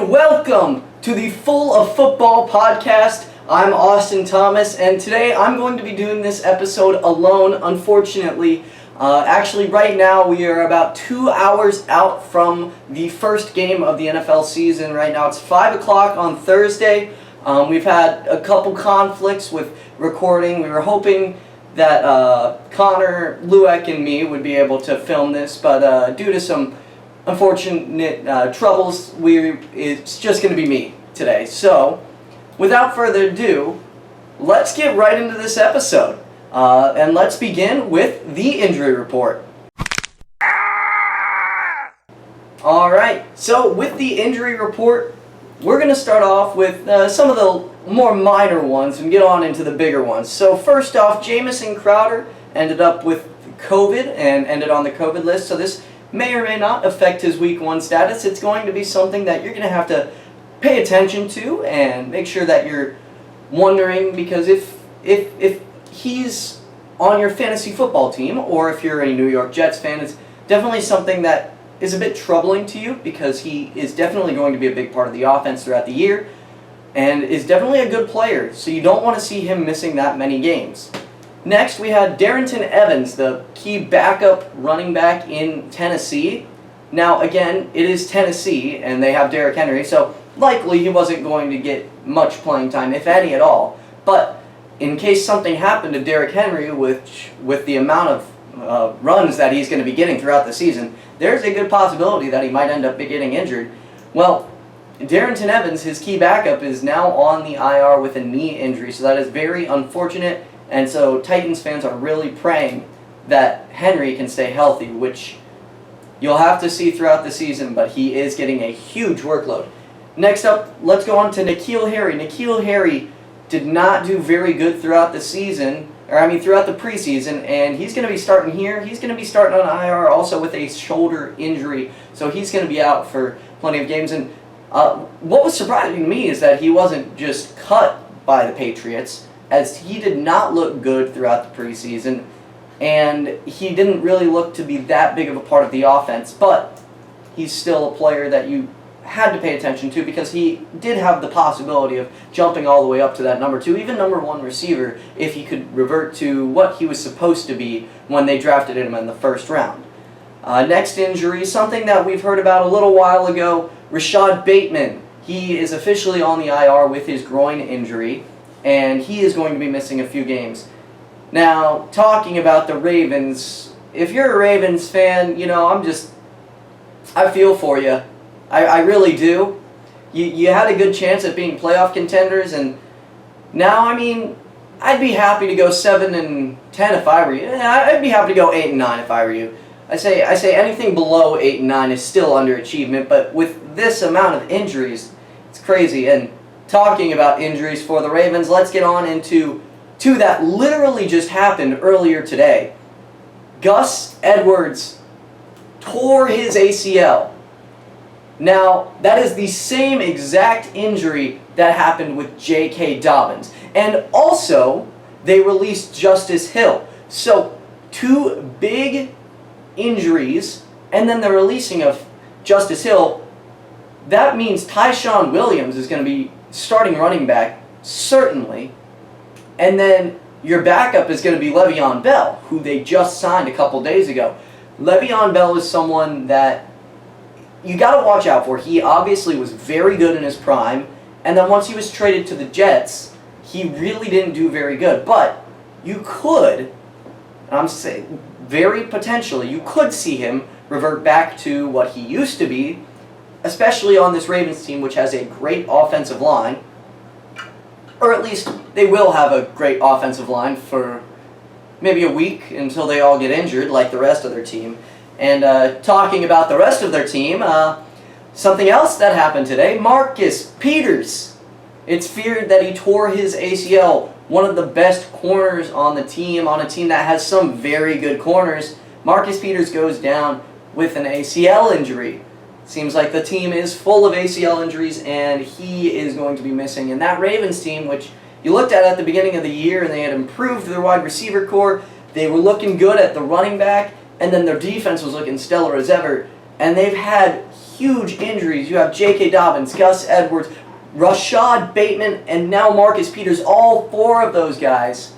and welcome to the Full of Football podcast. I'm Austin Thomas, and today I'm going to be doing this episode alone, unfortunately. Actually, right now we are about 2 hours out from the first game of the NFL season. Right now it's 5 o'clock on Thursday. We've had a couple conflicts with recording. We were hoping that Connor, Lueck, and me would be able to film this, but due to some unfortunate troubles, it's just going to be me today. So, without further ado, let's get right into this episode. And let's begin with the injury report. Alright, so with the injury report, we're going to start off with some of the more minor ones and get on into the bigger ones. So first off, Jamison Crowder ended up with COVID and ended on the COVID list, so this may or may not affect his week 1 status. It's going to be something that you're going to have to pay attention to and make sure that you're wondering, because if he's on your fantasy football team, or if you're a New York Jets fan, it's definitely something that is a bit troubling to you, because he is definitely going to be a big part of the offense throughout the year and is definitely a good player, so you don't want to see him missing that many games. Next, we had Darrynton Evans, the key backup running back in Tennessee. Now, again, it is Tennessee, and they have Derrick Henry, so likely he wasn't going to get much playing time, if any at all. But in case something happened to Derrick Henry, with the amount of runs that he's going to be getting throughout the season, there's a good possibility that he might end up getting injured. Well, Darrynton Evans, his key backup, is now on the IR with a knee injury, so that is very unfortunate. And so Titans fans are really praying that Henry can stay healthy, which you'll have to see throughout the season, but he is getting a huge workload. Next up, let's go on to N'Keal Harry. N'Keal Harry did not do very good throughout the season, throughout the preseason, and he's going to be starting here. He's going to be starting on IR also with a shoulder injury, so he's going to be out for plenty of games. And what was surprising to me is that he wasn't just cut by the Patriots, as he did not look good throughout the preseason, and he didn't really look to be that big of a part of the offense, but he's still a player that you had to pay attention to, because he did have the possibility of jumping all the way up to that number 2, even number 1 receiver, if he could revert to what he was supposed to be when they drafted him in the first round. Next injury, something that we've heard about a little while ago, Rashad Bateman. He is officially on the IR with his groin injury, and he is going to be missing a few games. Now, talking about the Ravens, if you're a Ravens fan, I feel for you. I really do. You had a good chance at being playoff contenders, and now, I'd be happy to go 7-10 if I were you. I'd be happy to go 8-9 if I were you. I say anything below 8-9 is still underachievement, but with this amount of injuries, it's crazy. And talking about injuries for the Ravens, let's get on into two that literally just happened earlier today. Gus Edwards tore his ACL. Now, that is the same exact injury that happened with J.K. Dobbins. And also, they released Justice Hill. So, 2 big injuries, and then the releasing of Justice Hill. That means Tyshawn Williams is going to be starting running back, certainly. And then your backup is going to be Le'Veon Bell, who they just signed a couple days ago. Le'Veon Bell is someone that you got to watch out for. He obviously was very good in his prime, and then once he was traded to the Jets, he really didn't do very good. But you could, and I'm saying very potentially, you could see him revert back to what he used to be, especially on this Ravens team, which has a great offensive line. Or at least they will have a great offensive line for maybe a week until they all get injured like the rest of their team. And talking about the rest of their team, something else that happened today, Marcus Peters. It's feared that he tore his ACL, one of the best corners on the team, on a team that has some very good corners. Marcus Peters goes down with an ACL injury. Seems like the team is full of ACL injuries, and he is going to be missing. And that Ravens team, which you looked at the beginning of the year, and they had improved their wide receiver core, they were looking good at the running back, and then their defense was looking stellar as ever. And they've had huge injuries. You have J.K. Dobbins, Gus Edwards, Rashad Bateman, and now Marcus Peters. All four of those guys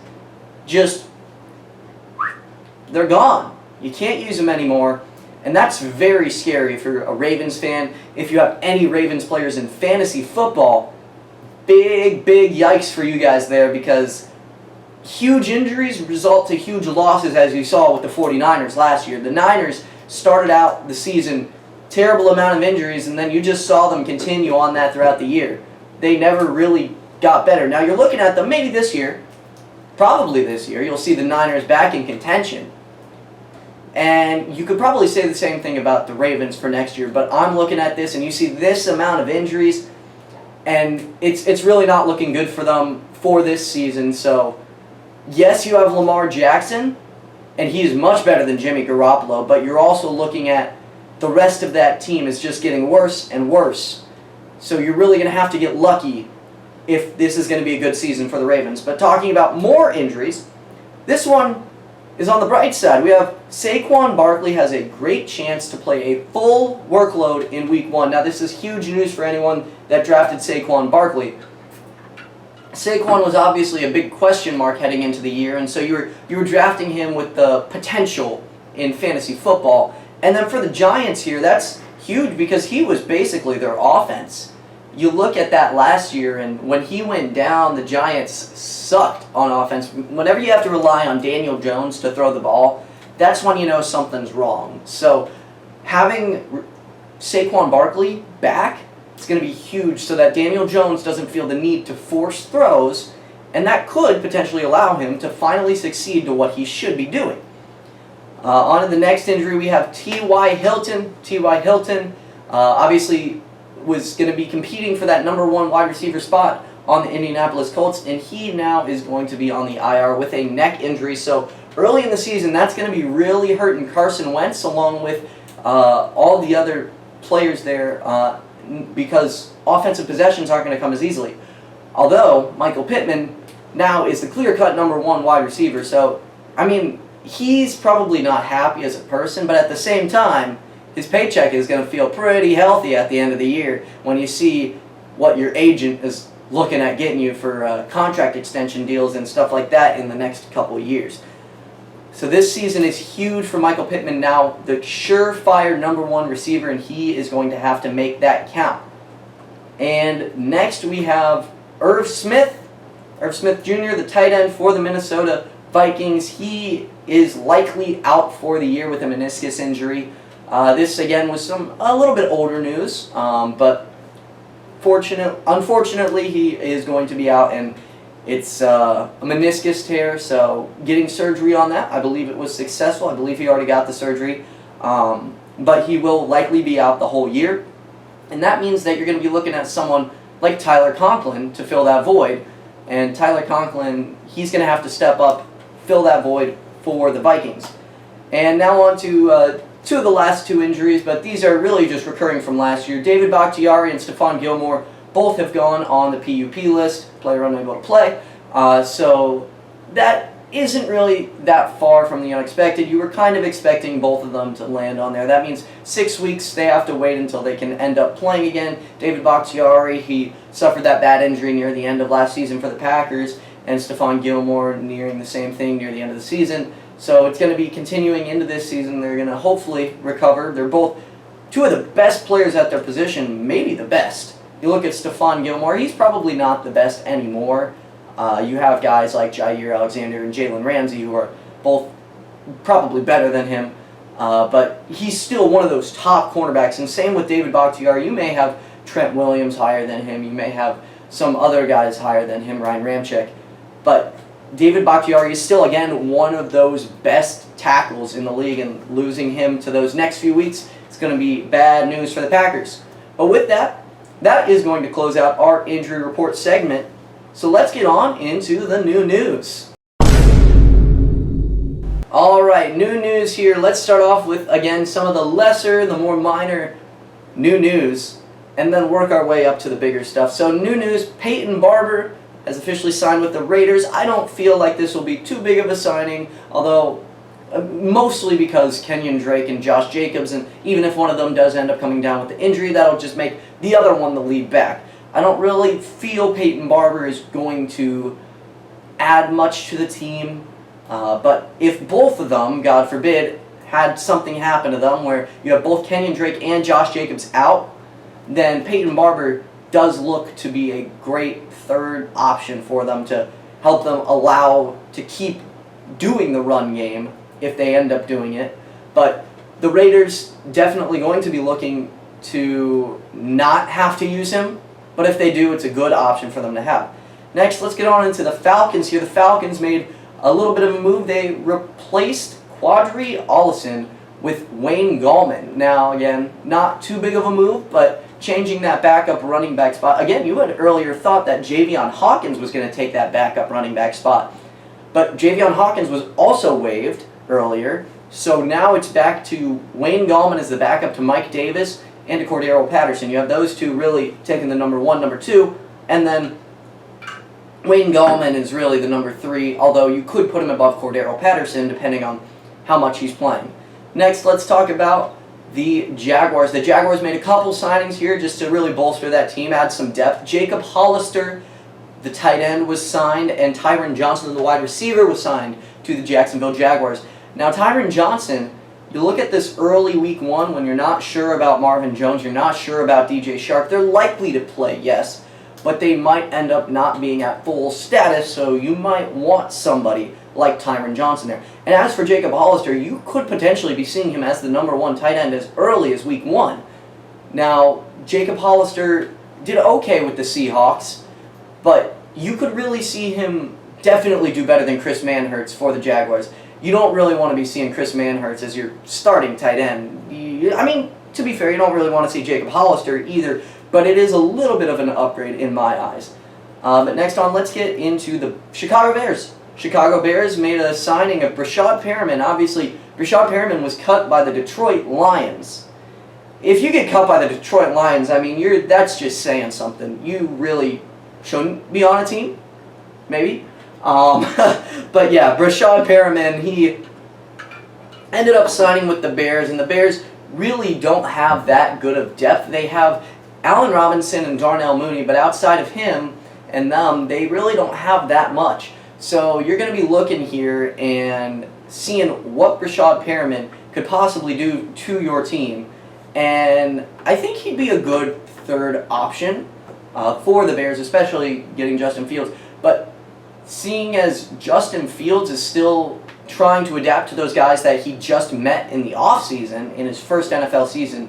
they're gone. You can't use them anymore. And that's very scary for a Ravens fan. If you have any Ravens players in fantasy football, big yikes for you guys there, because huge injuries result to huge losses, as you saw with the 49ers last year. The Niners started out the season terrible amount of injuries, and then you just saw them continue on that throughout the year. They never really got better. Now you're looking at them maybe this year, probably this year, you'll see the Niners back in contention. And you could probably say the same thing about the Ravens for next year, but I'm looking at this and you see this amount of injuries, and it's really not looking good for them for this season. So yes, you have Lamar Jackson, and he is much better than Jimmy Garoppolo, but you're also looking at the rest of that team is just getting worse and worse. So you're really going to have to get lucky if this is going to be a good season for the Ravens. But talking about more injuries, this one is on the bright side. We have Saquon Barkley has a great chance to play a full workload in Week 1. Now this is huge news for anyone that drafted Saquon Barkley. Saquon was obviously a big question mark heading into the year, and so you were drafting him with the potential in fantasy football. And then for the Giants here, that's huge because he was basically their offense. You look at that last year, and when he went down, the Giants sucked on offense. Whenever you have to rely on Daniel Jones to throw the ball, that's when you know something's wrong. So having Saquon Barkley back, it's going to be huge so that Daniel Jones doesn't feel the need to force throws, and that could potentially allow him to finally succeed to what he should be doing. On to the next injury, we have T.Y. Hilton. T.Y. Hilton obviously was going to be competing for that number 1 wide receiver spot on the Indianapolis Colts, and he now is going to be on the IR with a neck injury. So early in the season, that's going to be really hurting Carson Wentz along with all the other players there because offensive possessions aren't going to come as easily. Although Michael Pittman now is the clear-cut number 1 wide receiver, so I mean, he's probably not happy as a person, but at the same time, his paycheck is going to feel pretty healthy at the end of the year when you see what your agent is looking at getting you for contract extension deals and stuff like that in the next couple of years. So this season is huge for Michael Pittman now, the surefire number 1 receiver, and he is going to have to make that count. And next we have Irv Smith Jr., the tight end for the Minnesota Vikings. He is likely out for the year with a meniscus injury. This again was a little bit older news, but unfortunately he is going to be out, and it's a meniscus tear, so getting surgery on that, I believe it was successful. I believe he already got the surgery, but he will likely be out the whole year, and that means that you're going to be looking at someone like Tyler Conklin to fill that void, and Tyler Conklin, he's going to have to step up, fill that void for the Vikings. And now on to two of the last 2 injuries, but these are really just recurring from last year. David Bakhtiari and Stephon Gilmore both have gone on the PUP list, player unable to play. So that isn't really that far from the unexpected. You were kind of expecting both of them to land on there. That means 6 weeks they have to wait until they can end up playing again. David Bakhtiari, he suffered that bad injury near the end of last season for the Packers, and Stephon Gilmore nearing the same thing near the end of the season. So it's going to be continuing into this season. They're going to hopefully recover. They're both 2 of the best players at their position, maybe the best. You look at Stephon Gilmore, he's probably not the best anymore. You have guys like Jair Alexander and Jalen Ramsey who are both probably better than him, but he's still one of those top cornerbacks. And same with David Bakhtiari. You may have Trent Williams higher than him. You may have some other guys higher than him, Ryan Ramczyk. But David Bakhtiari is still, again, one of those best tackles in the league, and losing him to those next few weeks, it's going to be bad news for the Packers. But with that, that is going to close out our injury report segment. So let's get on into the new news. Alright, new news here. Let's start off with, again, some of the more minor new news, and then work our way up to the bigger stuff. So new news, Peyton Barber has officially signed with the Raiders. I don't feel like this will be too big of a signing, although mostly because Kenyon Drake and Josh Jacobs, and even if one of them does end up coming down with the injury, that'll just make the other one the lead back. I don't really feel Peyton Barber is going to add much to the team, but if both of them, God forbid, had something happen to them where you have both Kenyon Drake and Josh Jacobs out, then Peyton Barber does look to be a great third option for them to help them allow to keep doing the run game if they end up doing it. But the Raiders definitely going to be looking to not have to use him, but if they do, it's a good option for them to have. Next, let's get on into the Falcons here. The Falcons made a little bit of a move. They replaced Quadri Allison with Wayne Gallman. Now, again, not too big of a move, but changing that backup running back spot. Again, you had earlier thought that Javion Hawkins was going to take that backup running back spot, but Javion Hawkins was also waived earlier, so now it's back to Wayne Gallman as the backup to Mike Davis and to Cordero Patterson. You have those two really taking the number 1, number 2, and then Wayne Gallman is really the number 3, although you could put him above Cordero Patterson depending on how much he's playing. Next, let's talk about the Jaguars. The Jaguars made a couple signings here just to really bolster that team, add some depth. Jacob Hollister, the tight end, was signed, and Tyron Johnson, the wide receiver, was signed to the Jacksonville Jaguars. Now, Tyron Johnson, you look at this early week 1 when you're not sure about Marvin Jones, you're not sure about DJ Shark. They're likely to play, yes, but they might end up not being at full status, so you might want somebody like Tyron Johnson there. And as for Jacob Hollister, you could potentially be seeing him as the number 1 tight end as early as week 1. Now, Jacob Hollister did okay with the Seahawks, but you could really see him definitely do better than Chris Manhertz for the Jaguars. You don't really want to be seeing Chris Manhertz as your starting tight end. I mean, to be fair, you don't really want to see Jacob Hollister either, but it is a little bit of an upgrade in my eyes. But next on, let's get into the Chicago Bears. Chicago Bears made a signing of Brashad Perriman. Obviously, Brashad Perriman was cut by the Detroit Lions. If you get cut by the Detroit Lions, I mean, that's just saying something. You really shouldn't be on a team, maybe. But yeah, Brashad Perriman, he ended up signing with the Bears, and the Bears really don't have that good of depth. They have Allen Robinson and Darnell Mooney, but outside of him and them, they really don't have that much. So you're going to be looking here and seeing what Brashad Perriman could possibly do to your team. And I think he'd be a good third option for the Bears, especially getting Justin Fields. But seeing as Justin Fields is still trying to adapt to those guys that he just met in the offseason, in his first NFL season,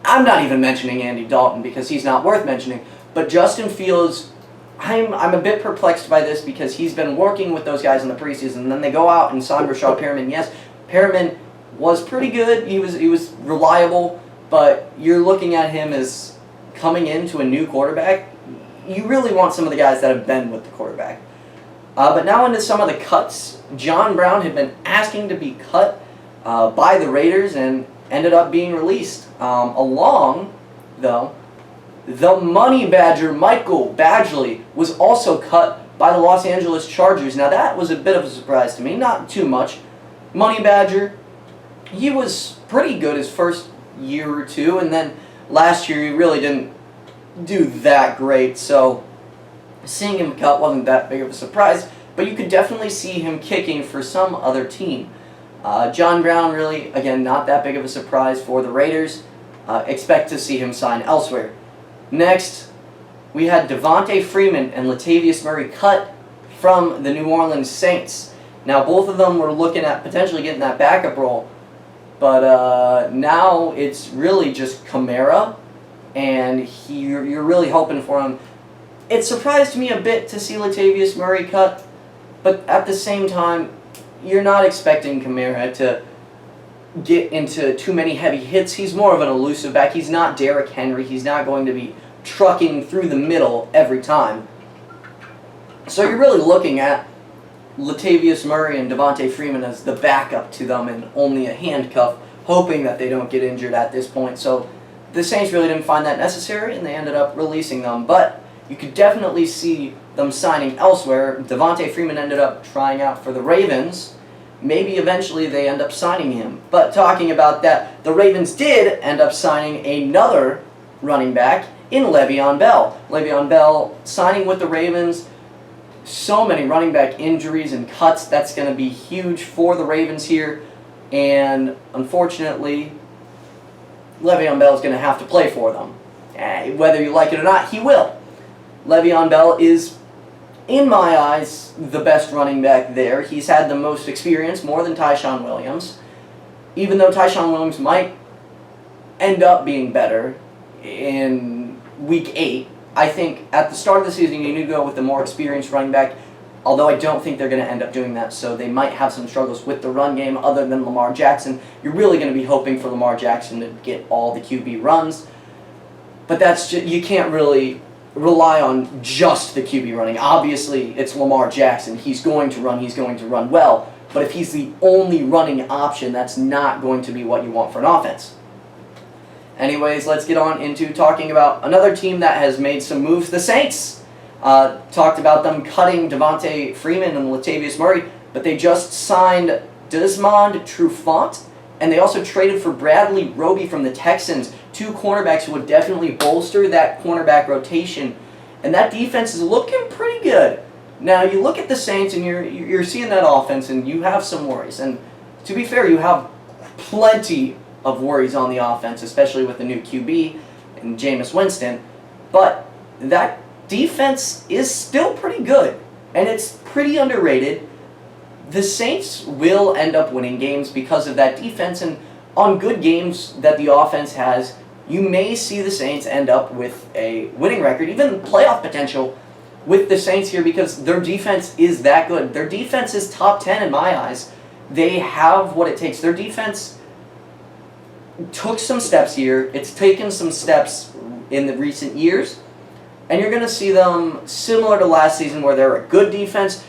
I'm not even mentioning Andy Dalton because he's not worth mentioning. But Justin Fields, I'm a bit perplexed by this because he's been working with those guys in the preseason, and then they go out and sign Brashad Perriman. Yes, Perriman was pretty good. He was reliable, but you're looking at him as coming into a new quarterback. You really want some of the guys that have been with the quarterback. But now into some of the cuts. John Brown had been asking to be cut by the Raiders and ended up being released. Along, though, the Money Badger Michael Badgley was also cut by the Los Angeles Chargers. Now that was a bit of a surprise to me, not too much. Money Badger, he was pretty good his first year or two, and then last year he really didn't do that great, so seeing him cut wasn't that big of a surprise, but you could definitely see him kicking for some other team. John Brown, really, again, not that big of a surprise for the Raiders. Expect to see him sign elsewhere. Next, we had Devontae Freeman and Latavius Murray cut from the New Orleans Saints. Now, both of them were looking at potentially getting that backup role, but now it's really just Kamara, and you're really hoping for him. It surprised me a bit to see Latavius Murray cut, but at the same time, you're not expecting Kamara to get into too many heavy hits. He's more of an elusive back. He's not Derrick Henry. He's not going to be trucking through the middle every time. So you're really looking at Latavius Murray and Devontae Freeman as the backup to them and only a handcuff, hoping that they don't get injured at this point. So the Saints really didn't find that necessary, and they ended up releasing them. But you could definitely see them signing elsewhere. Devontae Freeman ended up trying out for the Ravens. maybe eventually they end up signing him. But talking about that, the Ravens did end up signing another running back in Le'Veon Bell. Le'Veon Bell signing with the Ravens. So many running back injuries and cuts. That's going to be huge for the Ravens here. And unfortunately, Le'Veon Bell is going to have to play for them. Whether you like it or not, he will. Le'Veon Bell is, in my eyes, the best running back there. He's had the most experience, more than Tyshawn Williams. Even though Tyshawn Williams might end up being better in Week 8, I think at the start of the season you need to go with the more experienced running back, although I don't think they're going to end up doing that, so they might have some struggles with the run game other than Lamar Jackson. You're really going to be hoping for Lamar Jackson to get all the QB runs, but that's just, you can't really rely on just the QB running. Obviously, it's Lamar Jackson. He's going to run well, but if he's the only running option, that's not going to be what you want for an offense. Anyways, let's get on into talking about another team that has made some moves. The Saints talked about them cutting Devontae Freeman and Latavius Murray, but they just signed Desmond Trufant, and they also traded for Bradley Roby from the Texans, two cornerbacks who would definitely bolster that cornerback rotation, and that defense is looking pretty good. Now, you look at the Saints, and you're seeing that offense, and you have some worries, and to be fair, you have plenty of worries on the offense, especially with the new QB and Jameis Winston, but that defense is still pretty good, and it's pretty underrated. The Saints will end up winning games because of that defense, and on good games that the offense has, you may see the Saints end up with a winning record, even playoff potential with the Saints here, because their defense is that good. Their defense is top 10 in my eyes. They have what it takes. Their defense took some steps here. It's taken some steps in the recent years, and you're going to see them similar to last season where they're a good defense,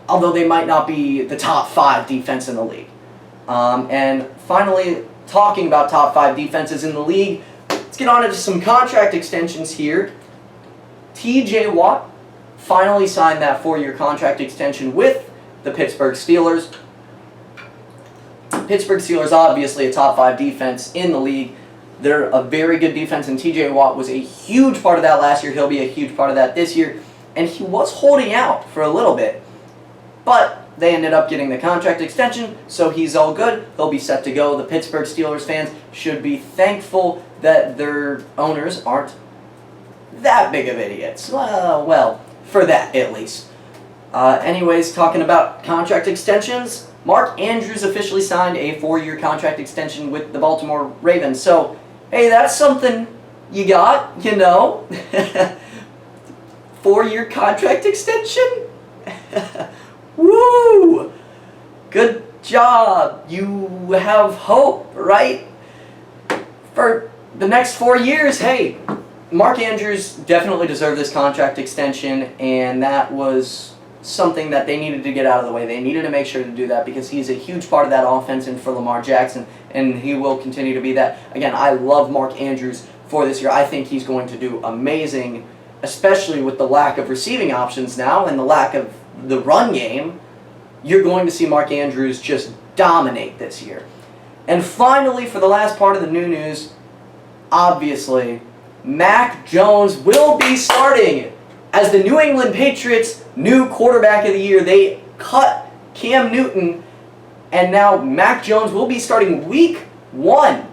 although they might not be the top 5 defense in the league. And finally, talking about top 5 defenses in the league, let's get on into some contract extensions here. T.J. Watt finally signed that 4-year contract extension with the Pittsburgh Steelers. Pittsburgh Steelers obviously a top 5 defense in the league. They're a very good defense, and T.J. Watt was a huge part of that last year. He'll be a huge part of that this year. And he was holding out for a little bit, but they ended up getting the contract extension, so he's all good. He'll be set to go. The Pittsburgh Steelers fans should be thankful that their owners aren't that big of idiots. Well, for that at least. Anyways, talking about contract extensions, Mark Andrews officially signed a 4-year contract extension with the Baltimore Ravens. So, hey, that's something you got, you know. 4-year contract extension? Woo! Good job. You have hope, right? For the next 4 years, hey, Mark Andrews definitely deserved this contract extension, and that was something that they needed to get out of the way. They needed to make sure to do that because he's a huge part of that offense and for Lamar Jackson, and he will continue to be that. Again, I love Mark Andrews for this year. I think he's going to do amazing, especially with the lack of receiving options now and the lack of the run game. You're going to see Mark Andrews just dominate this year. And finally, for the last part of the new news, obviously, Mac Jones will be starting as the New England Patriots' new quarterback of the year. They cut Cam Newton, and now Mac Jones will be starting Week 1.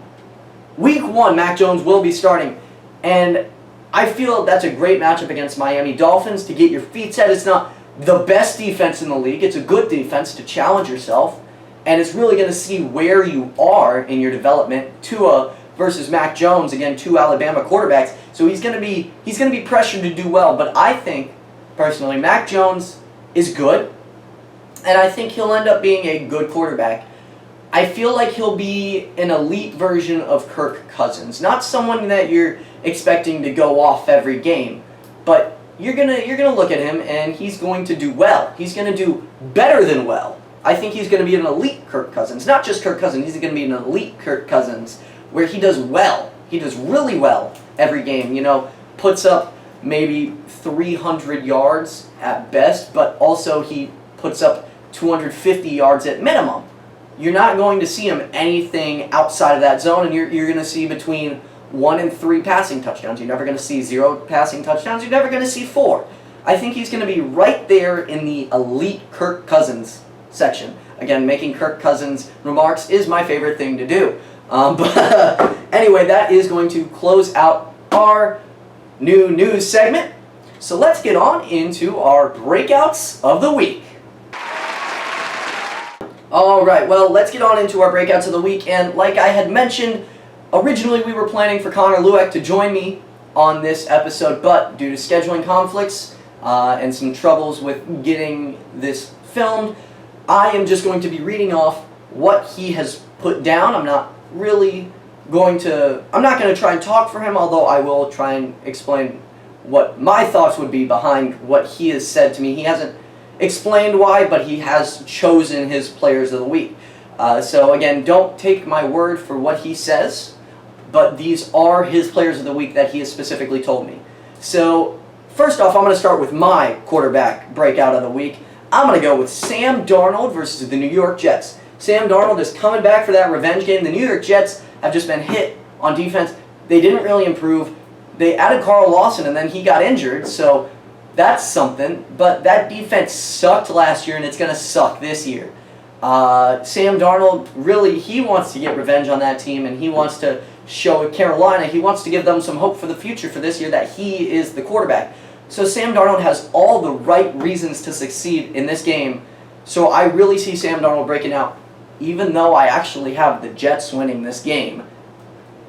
Week 1, Mac Jones will be starting. And I feel that's a great matchup against Miami Dolphins to get your feet set. It's not the best defense in the league. It's a good defense to challenge yourself, and it's really going to see where you are in your development. Tua versus Mac Jones, again, 2 Alabama quarterbacks. So he's going to be pressured to do well. But I think, personally, Mac Jones is good, and I think he'll end up being a good quarterback. I feel like he'll be an elite version of Kirk Cousins. Not someone that you're expecting to go off every game, but you're gonna look at him and he's going to do well. He's going to do better than well. I think he's going to be an elite Kirk Cousins. Not just Kirk Cousins, he's going to be an elite Kirk Cousins where he does well. He does really well every game, you know, puts up maybe 300 yards at best, but also he puts up 250 yards at minimum. You're not going to see him anything outside of that zone, and you're going to see between 1 and 3 passing touchdowns. You're never going to see 0 passing touchdowns. You're never going to see 4. I think he's going to be right there in the elite Kirk Cousins section. Again, making Kirk Cousins remarks is my favorite thing to do. But anyway, that is going to close out our new news segment. So let's get on into our breakouts of the week. Alright, well, let's get on into our breakouts of the week. And like I had mentioned, originally we were planning for Connor Lueck to join me on this episode, but due to scheduling conflicts and some troubles with getting this filmed, I am just going to be reading off what he has put down. I'm not going to try and talk for him, although I will try and explain what my thoughts would be behind what he has said to me. He hasn't explained why, but he has chosen his players of the week. So again, don't take my word for what he says, but these are his players of the week that he has specifically told me. So first off, I'm going to start with my quarterback breakout of the week. I'm going to go with Sam Darnold versus the New York Jets. Sam Darnold is coming back for that revenge game. The New York Jets have just been hit on defense. They didn't really improve. They added Carl Lawson, and then he got injured, so that's something. But that defense sucked last year, and it's going to suck this year. Sam Darnold, really, he wants to get revenge on that team, and he wants to show Carolina, he wants to give them some hope for the future for this year that he is the quarterback. So Sam Darnold has all the right reasons to succeed in this game. So I really see Sam Darnold breaking out, even though I actually have the Jets winning this game,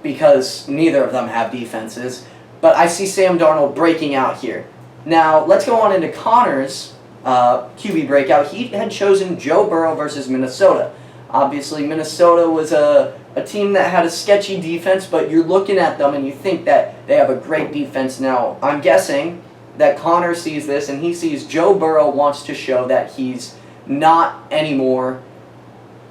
because neither of them have defenses. But I see Sam Darnold breaking out here. Now, let's go on into Connor's QB breakout. He had chosen Joe Burrow versus Minnesota. Obviously, Minnesota was a team that had a sketchy defense, but you're looking at them and you think that they have a great defense. Now, I'm guessing that Connor sees this and he sees Joe Burrow wants to show that he's not anymore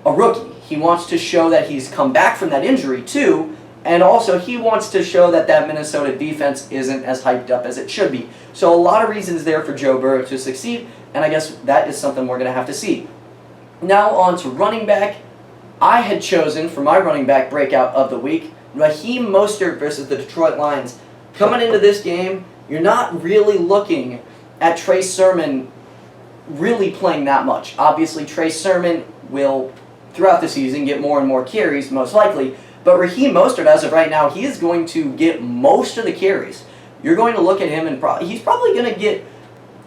a rookie. He wants to show that he's come back from that injury too, and also he wants to show that that Minnesota defense isn't as hyped up as it should be. So a lot of reasons there for Joe Burrow to succeed, and I guess that is something we're going to have to see. Now on to running back. I had chosen for my running back breakout of the week, Raheem Mostert versus the Detroit Lions. Coming into this game, you're not really looking at Trey Sermon really playing that much. Obviously, Trey Sermon will, throughout the season, get more and more carries, most likely. But Raheem Mostert, as of right now, he is going to get most of the carries. You're going to look at him and he's probably going to get,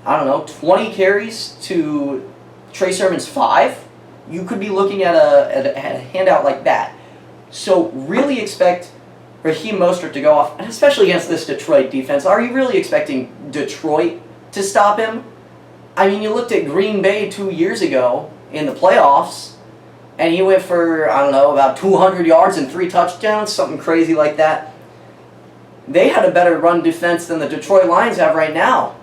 20 carries to Trey Sermon's 5. You could be looking at a handout like that. So really expect Raheem Mostert to go off, and especially against this Detroit defense. Are you really expecting Detroit to stop him? I mean, you looked at Green Bay 2 years ago in the playoffs, and he went for, about 200 yards and 3 touchdowns, something crazy like that. They had a better run defense than the Detroit Lions have right now.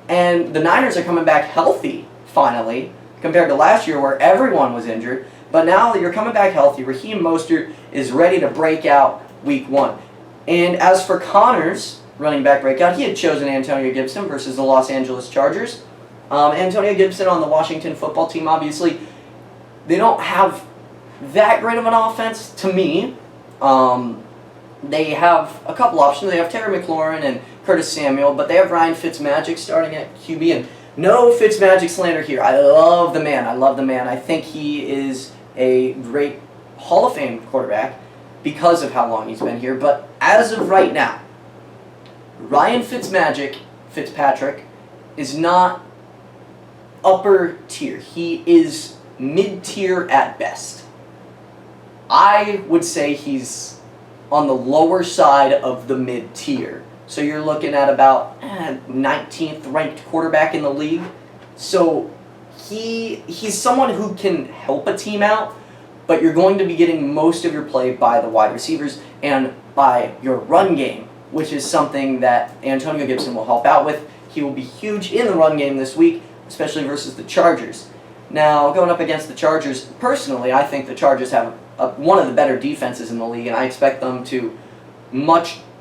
And the Niners are coming back healthy, finally, compared to last year where everyone was injured. But now that you're coming back healthy, Raheem Mostert is ready to break out week 1. And as for Connor's running back breakout, he had chosen Antonio Gibson versus the Los Angeles Chargers. Antonio Gibson on the Washington football team, obviously, they don't have that great of an offense to me. They have a couple options. They have Terry McLaurin and Curtis Samuel, but they have Ryan Fitzmagic starting at QB. And no Fitzmagic slander here. I love the man. I think he is a great Hall of Fame quarterback because of how long he's been here. But as of right now, Ryan Fitzpatrick, is not upper tier. He is mid-tier at best. I would say he's on the lower side of the mid-tier. So you're looking at about 19th ranked quarterback in the league. So he's someone who can help a team out, but you're going to be getting most of your play by the wide receivers and by your run game, which is something that Antonio Gibson will help out with. He will be huge in the run game this week, especially versus the Chargers. Now, going up against the Chargers, personally, I think the Chargers have one of the better defenses in the league, and I expect them to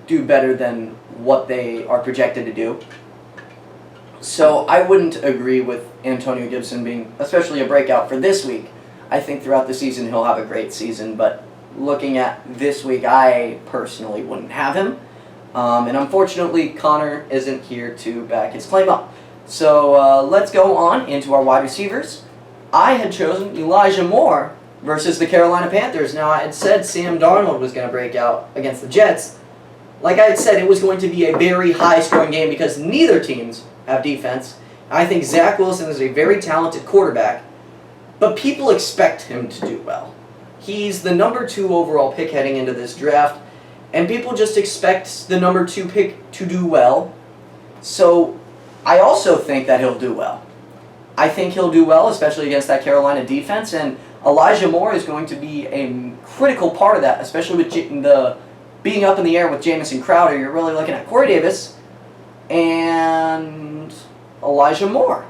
do better than what they are projected to do. So I wouldn't agree with Antonio Gibson being especially a breakout for this week. I think throughout the season he'll have a great season, but looking at this week, I personally wouldn't have him. And unfortunately, Connor isn't here to back his claim up. So let's go on into our wide receivers. I had chosen Elijah Moore versus the Carolina Panthers. Now, I had said Sam Darnold was going to break out against the Jets. Like I had said, it was going to be a very high-scoring game because neither teams have defense. I think Zach Wilson is a very talented quarterback, but people expect him to do well. He's the number 2 overall pick heading into this draft, and people just expect the number 2 pick to do well. So I also think that he'll do well. I think he'll do well, especially against that Carolina defense, and Elijah Moore is going to be a critical part of that, especially with the being up in the air with Jamison Crowder. You're really looking at Corey Davis and Elijah Moore.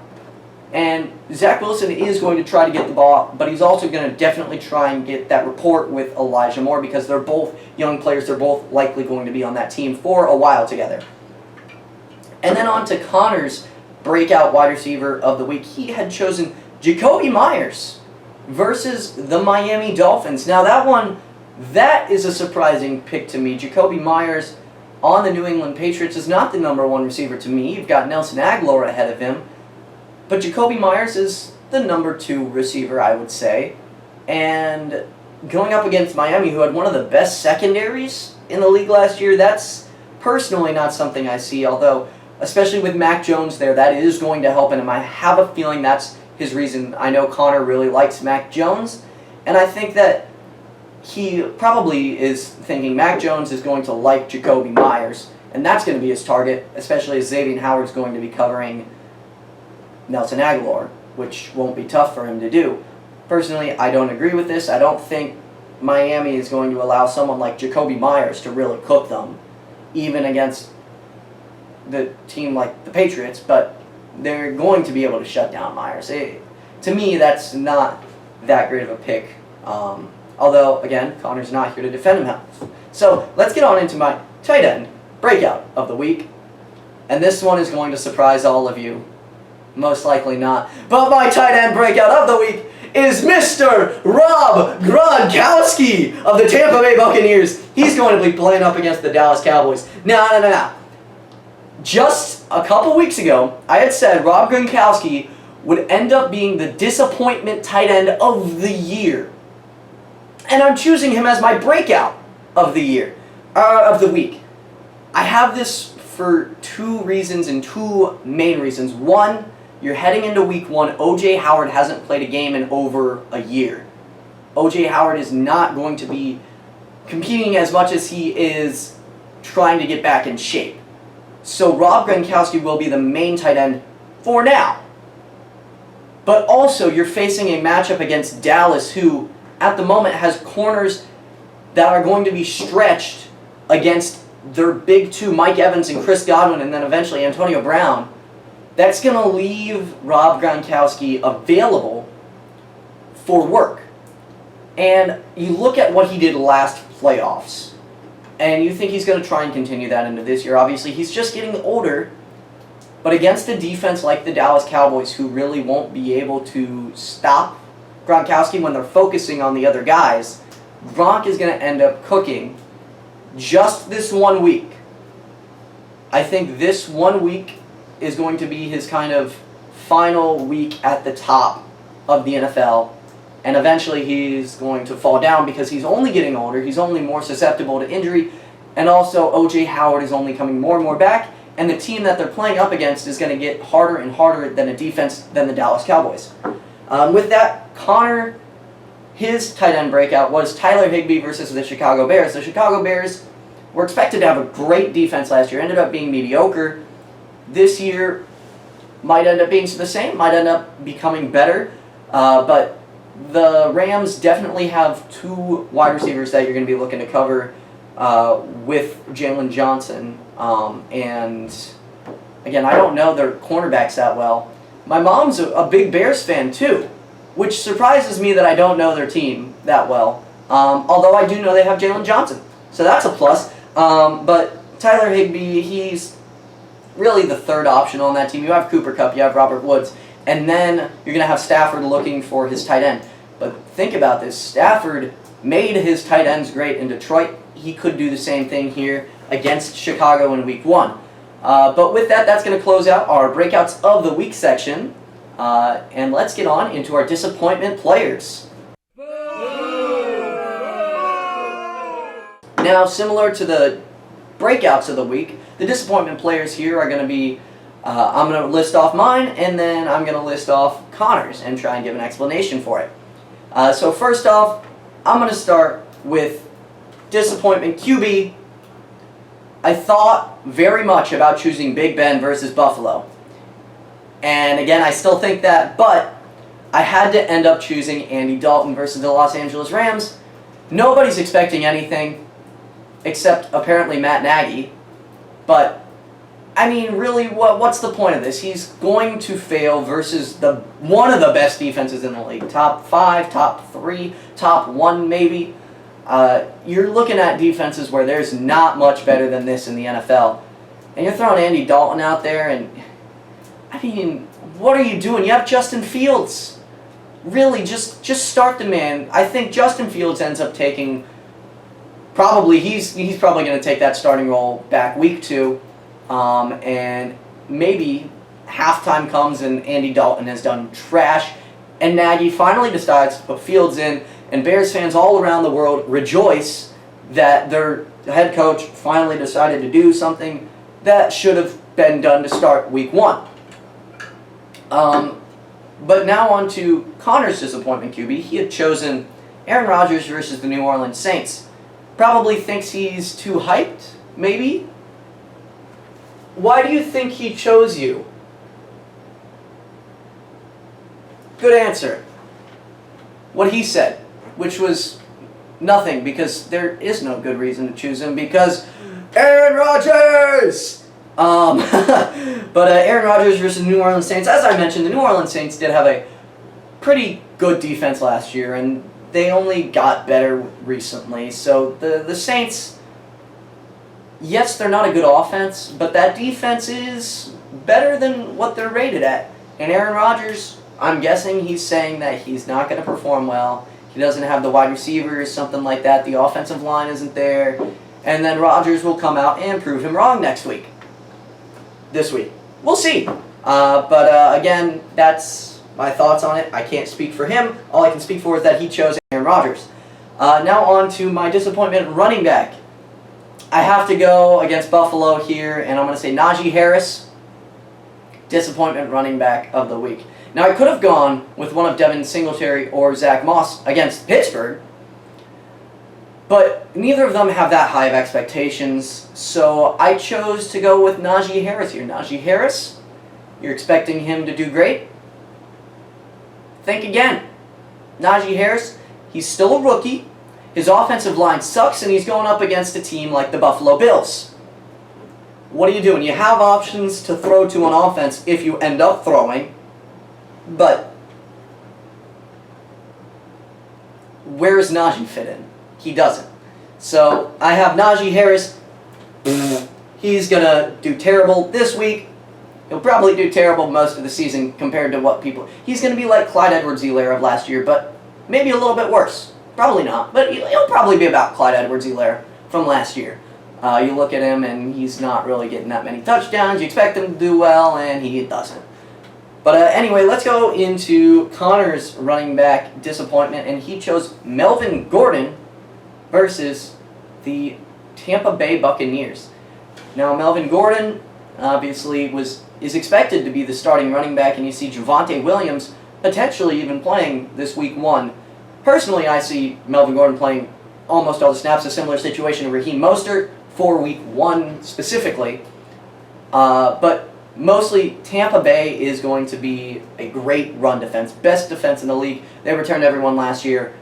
And Zach Wilson is going to try to get the ball, but he's also going to definitely try and get that rapport with Elijah Moore because they're both young players. They're both likely going to be on that team for a while together. And then on to Connor's breakout wide receiver of the week. He had chosen Jacoby Myers versus the Miami Dolphins. Now that is a surprising pick to me. Jacoby Myers on the New England Patriots is not the number 1 receiver to me. You've got Nelson Aguilar ahead of him. But Jacoby Myers is the number 2 receiver, I would say. And going up against Miami, who had one of the best secondaries in the league last year, that's personally not something I see. Although, especially with Mac Jones there, that is going to help him. And I have a feeling that's his reason. I know Connor really likes Mac Jones. And I think that he probably is thinking Mac Jones is going to like Jacoby Myers. And that's going to be his target, especially as Xavier Howard's going to be covering Nelson Aguilar, which won't be tough for him to do. Personally, I don't agree with this. I don't think Miami is going to allow someone like Jacoby Myers to really cook them, even against the team like the Patriots, but they're going to be able to shut down Myers. To me, that's not that great of a pick. Although, again, Connor's not here to defend him. So let's get on into my tight end breakout of the week. And this one is going to surprise all of you. Most likely not. But my tight end breakout of the week is Mr. Rob Gronkowski of the Tampa Bay Buccaneers. He's going to be playing up against the Dallas Cowboys. Now. Just a couple weeks ago, I had said Rob Gronkowski would end up being the disappointment tight end of the year. And I'm choosing him as my breakout of the year, of the week. I have this for 2 reasons and 2 main reasons. One, you're heading into week 1. O.J. Howard hasn't played a game in over a year. O.J. Howard is not going to be competing as much as he is trying to get back in shape. So Rob Gronkowski will be the main tight end for now. But also, you're facing a matchup against Dallas, who at the moment has corners that are going to be stretched against their big 2, Mike Evans and Chris Godwin, and then eventually Antonio Brown. That's going to leave Rob Gronkowski available for work. And you look at what he did last playoffs, and you think he's going to try and continue that into this year. Obviously, he's just getting older, but against a defense like the Dallas Cowboys, who really won't be able to stop Gronkowski when they're focusing on the other guys, Gronk is going to end up cooking just this 1 week. I think this 1 week is going to be his kind of final week at the top of the NFL. And eventually he's going to fall down because he's only getting older. He's only more susceptible to injury. And also O.J. Howard is only coming more and more back. And the team that they're playing up against is going to get harder and harder than a defense than the Dallas Cowboys. With that, Connor, his tight end breakout was Tyler Higbee versus the Chicago Bears. The Chicago Bears were expected to have a great defense last year. Ended up being mediocre. This year might end up being the same. Might end up becoming better. But the Rams definitely have 2 wide receivers that you're going to be looking to cover with Jalen Johnson. And again, I don't know their cornerbacks that well. My mom's a big Bears fan too, which surprises me that I don't know their team that well. Although I do know they have Jalen Johnson, so that's a plus. But Tyler Higbee, he's really the third option on that team. You have Cooper Kupp, you have Robert Woods, and then you're going to have Stafford looking for his tight end. But think about this. Stafford made his tight ends great in Detroit. He could do the same thing here against Chicago in Week 1. But with that, that's going to close out our Breakouts of the Week section. And let's get on into our disappointment players. Now, similar to the Breakouts of the Week, the disappointment players here are going to be, I'm going to list off mine, and then I'm going to list off Connor's and try and give an explanation for it. So first off, I'm going to start with disappointment QB. I thought very much about choosing Big Ben versus Buffalo. And again, I still think that, but I had to end up choosing Andy Dalton versus the Los Angeles Rams. Nobody's expecting anything except apparently Matt Nagy. But, I mean, really, what's the point of this? He's going to fail versus one of the best defenses in the league. Top 5, top 3, top 1 maybe. You're looking at defenses where there's not much better than this in the NFL. And you're throwing Andy Dalton out there, and I mean, what are you doing? You have Justin Fields. Really, just start the man. I think Justin Fields ends up taking, he's probably going to take that starting role back Week 2. And maybe halftime comes and Andy Dalton has done trash, and Nagy finally decides to put Fields in, and Bears fans all around the world rejoice that their head coach finally decided to do something that should have been done to start Week 1. But now on to Connor's disappointment QB. He had chosen Aaron Rodgers versus the New Orleans Saints. Probably thinks he's too hyped, maybe? Why do you think he chose you? Good answer. What he said, which was nothing, because there is no good reason to choose him, because Aaron Rodgers! But Aaron Rodgers versus New Orleans Saints. As I mentioned, the New Orleans Saints did have a pretty good defense last year, and they only got better recently. So the Saints, yes, they're not a good offense, but that defense is better than what they're rated at. And Aaron Rodgers, I'm guessing he's saying that he's not going to perform well. He doesn't have the wide receivers, something like that. The offensive line isn't there. And then Rodgers will come out and prove him wrong this week. We'll see. But again, that's my thoughts on it. I can't speak for him. All I can speak for is that he chose Aaron Rodgers. Now on to my disappointment running back. I have to go against Buffalo here, and I'm going to say Najee Harris, disappointment running back of the week. Now, I could have gone with one of Devin Singletary or Zach Moss against Pittsburgh, but neither of them have that high of expectations, so I chose to go with Najee Harris here. Najee Harris, you're expecting him to do great? Think again. Najee Harris, he's still a rookie. His offensive line sucks, and he's going up against a team like the Buffalo Bills. What are you doing? You have options to throw to on offense if you end up throwing, but where does Najee fit in? He doesn't. So I have Najee Harris. He's going to do terrible this week. He'll probably do terrible most of the season compared to what people... He's going to be like Clyde Edwards-Helaire of last year, but maybe a little bit worse. Probably not, but he'll probably be about Clyde Edwards-Helaire from last year. You look at him, and he's not really getting that many touchdowns. You expect him to do well, and he doesn't. But anyway, let's go into Connor's running back disappointment, and he chose Melvin Gordon versus the Tampa Bay Buccaneers. Now, Melvin Gordon obviously is expected to be the starting running back, and you see Javonte Williams potentially even playing this Week 1. Personally, I see Melvin Gordon playing almost all the snaps, a similar situation to Raheem Mostert for Week 1 specifically. But mostly, Tampa Bay is going to be a great run defense, best defense in the league. They returned everyone last year.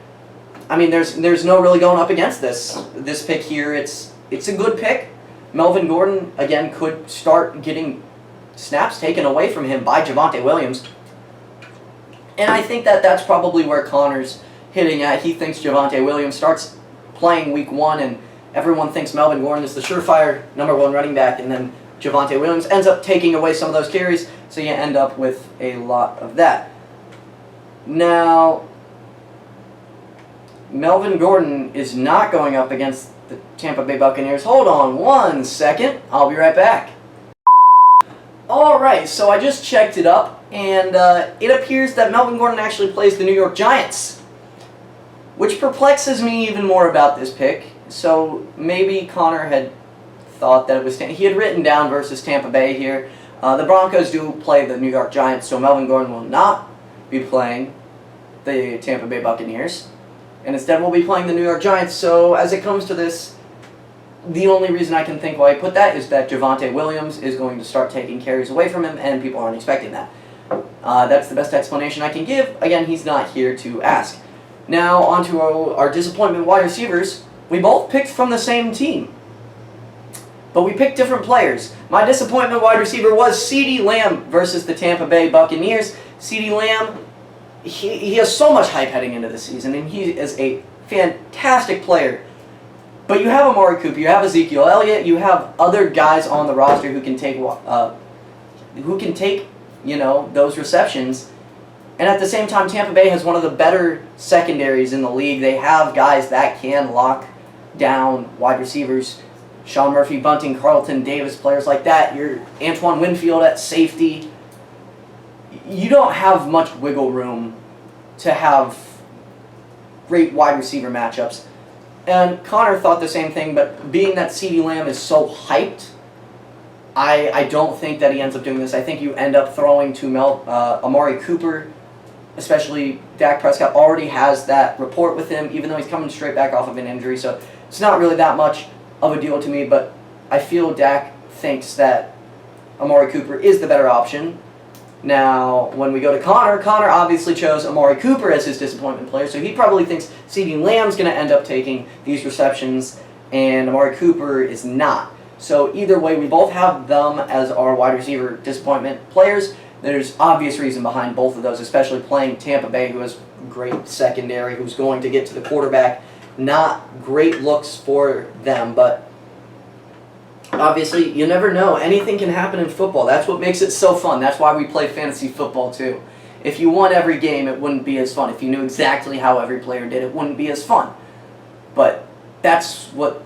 I mean, there's no really going up against this pick here. It's a good pick. Melvin Gordon, again, could start getting snaps taken away from him by Javonte Williams. And I think that's probably where Connor's hitting at. He thinks Javonte Williams starts playing Week 1, and everyone thinks Melvin Gordon is the surefire #1 running back, and then Javonte Williams ends up taking away some of those carries, so you end up with a lot of that. Now, Melvin Gordon is not going up against the Tampa Bay Buccaneers. Hold on one second. I'll be right back. Alright, so I just checked it up, and it appears that Melvin Gordon actually plays the New York Giants, which perplexes me even more about this pick. So maybe Connor had thought that it was... he had written down versus Tampa Bay here. The Broncos do play the New York Giants, so Melvin Gordon will not be playing the Tampa Bay Buccaneers, and instead will be playing the New York Giants. So as it comes to this, the only reason I can think why I put that is that Javonte Williams is going to start taking carries away from him, and people aren't expecting that. That's the best explanation I can give. Again, he's not here to ask. Now, on to our disappointment wide receivers. We both picked from the same team, but we picked different players. My disappointment wide receiver was CeeDee Lamb versus the Tampa Bay Buccaneers. CeeDee Lamb, he has so much hype heading into the season, and he is a fantastic player. But you have Amari Cooper, you have Ezekiel Elliott, you have other guys on the roster who can take those receptions. And at the same time, Tampa Bay has one of the better secondaries in the league. They have guys that can lock down wide receivers. Sean Murphy, Bunting, Carlton, Davis, players like that. Your Antoine Winfield at safety. You don't have much wiggle room to have great wide receiver matchups. And Connor thought the same thing, but being that CeeDee Lamb is so hyped, I don't think that he ends up doing this. I think you end up throwing to Amari Cooper, especially Dak Prescott already has that rapport with him, even though he's coming straight back off of an injury. So it's not really that much of a deal to me, but I feel Dak thinks that Amari Cooper is the better option. Now, when we go to Connor obviously chose Amari Cooper as his disappointment player, so he probably thinks CeeDee Lamb's going to end up taking these receptions, and Amari Cooper is not. So either way, we both have them as our wide receiver disappointment players. There's obvious reason behind both of those, especially playing Tampa Bay, who has great secondary, who's going to get to the quarterback. Not great looks for them, but obviously, you never know. Anything can happen in football. That's what makes it so fun. That's why we play fantasy football, too. If you won every game, it wouldn't be as fun. If you knew exactly how every player did, it wouldn't be as fun. But that's what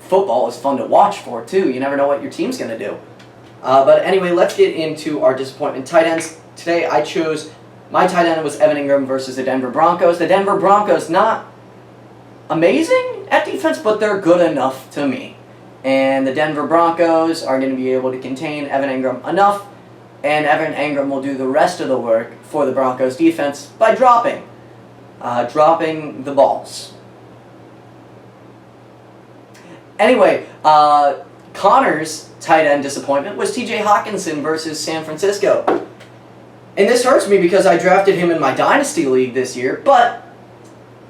football is fun to watch for, too. You never know what your team's going to do. But anyway, let's get into our disappointment tight ends. Today, I chose... my tight end was Evan Ingram versus the Denver Broncos. The Denver Broncos, not amazing at defense, but they're good enough to me. And the Denver Broncos are going to be able to contain Evan Ingram enough, and Evan Ingram will do the rest of the work for the Broncos defense by dropping the balls. Anyway, Connor's tight end disappointment was TJ Hawkinson versus San Francisco. And this hurts me because I drafted him in my Dynasty League this year, but